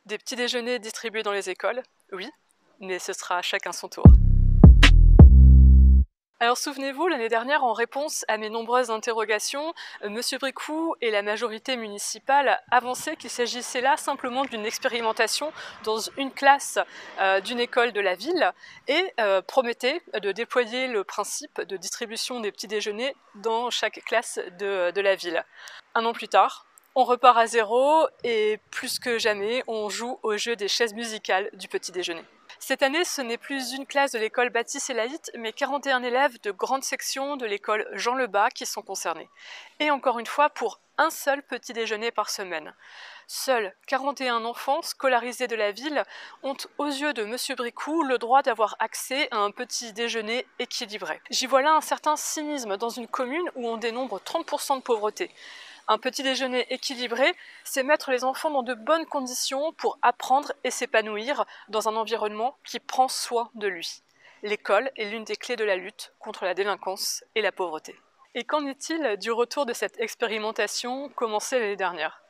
Des petits déjeuners distribués dans les écoles, oui, mais ce sera à chacun son tour. Alors souvenez-vous, l'année dernière, en réponse à mes nombreuses interrogations, Monsieur Bricout et la majorité municipale avançaient qu'il s'agissait là simplement d'une expérimentation dans une classe d'une école de la ville et promettaient de déployer le principe de distribution des petits déjeuners dans chaque classe de la ville. Un an plus tard, on repart à zéro et plus que jamais, on joue au jeu des chaises musicales du petit déjeuner. Cette année, ce n'est plus une classe de l'école Baptiste-Sélaïte, mais 41 élèves de grande section de l'école Jean Lebas qui sont concernés. Et encore une fois, pour un seul petit déjeuner par semaine. Seuls 41 enfants scolarisés de la ville ont, aux yeux de Monsieur Bricout, le droit d'avoir accès à un petit déjeuner équilibré. J'y vois là un certain cynisme dans une commune où on dénombre 30% de pauvreté. Un petit déjeuner équilibré, c'est mettre les enfants dans de bonnes conditions pour apprendre et s'épanouir dans un environnement qui prend soin de lui. L'école est l'une des clés de la lutte contre la délinquance et la pauvreté. Et qu'en est-il du retour de cette expérimentation commencée l'année dernière ?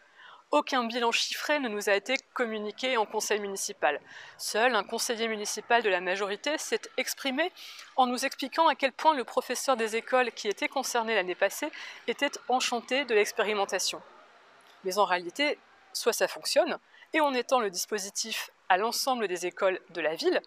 Aucun bilan chiffré ne nous a été communiqué en conseil municipal. Seul un conseiller municipal de la majorité s'est exprimé en nous expliquant à quel point le professeur des écoles qui était concerné l'année passée était enchanté de l'expérimentation. Mais en réalité, soit ça fonctionne, et on étend le dispositif à l'ensemble des écoles de la ville,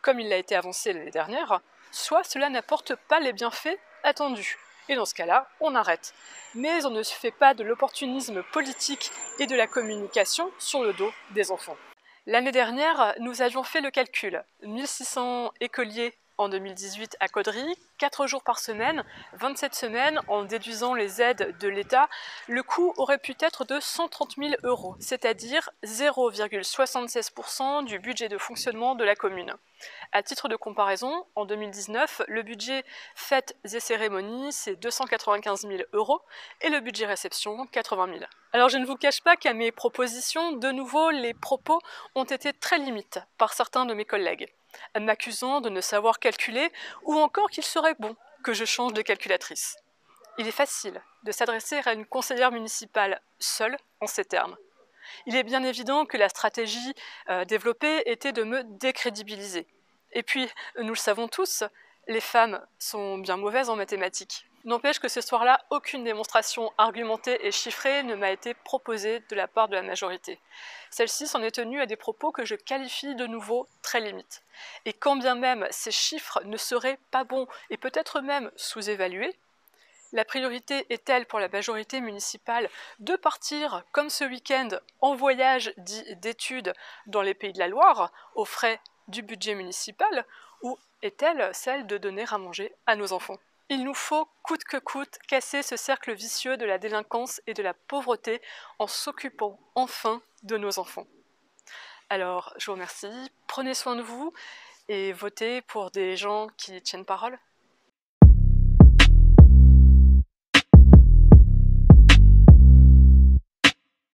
comme il l'a été avancé l'année dernière, soit cela n'apporte pas les bienfaits attendus. Et dans ce cas-là, on arrête. Mais on ne se fait pas de l'opportunisme politique et de la communication sur le dos des enfants. L'année dernière, nous avions fait le calcul. 1600 écoliers en 2018 à Caudry, 4 jours par semaine, 27 semaines, en déduisant les aides de l'État, le coût aurait pu être de 130 000 €, c'est-à-dire 0,76% du budget de fonctionnement de la commune. À titre de comparaison, en 2019, le budget fêtes et cérémonies, c'est 295 000 € et le budget réception, 80 000. Alors je ne vous cache pas qu'à mes propositions, de nouveau, les propos ont été très limites par certains de mes collègues, m'accusant de ne savoir calculer ou encore qu'il serait bon que je change de calculatrice. Il est facile de s'adresser à une conseillère municipale seule en ces termes. Il est bien évident que la stratégie développée était de me décrédibiliser. Et puis, nous le savons tous, les femmes sont bien mauvaises en mathématiques. N'empêche que ce soir-là, aucune démonstration argumentée et chiffrée ne m'a été proposée de la part de la majorité. Celle-ci s'en est tenue à des propos que je qualifie de nouveau très limites. Et quand bien même ces chiffres ne seraient pas bons et peut-être même sous-évalués, la priorité est telle pour la majorité municipale de partir, comme ce week-end, en voyage dit d'études dans les Pays de la Loire, aux frais du budget municipal, ou est-elle celle de donner à manger à nos enfants ? Il nous faut, coûte que coûte, casser ce cercle vicieux de la délinquance et de la pauvreté en s'occupant enfin de nos enfants. Alors, je vous remercie, prenez soin de vous et votez pour des gens qui tiennent parole.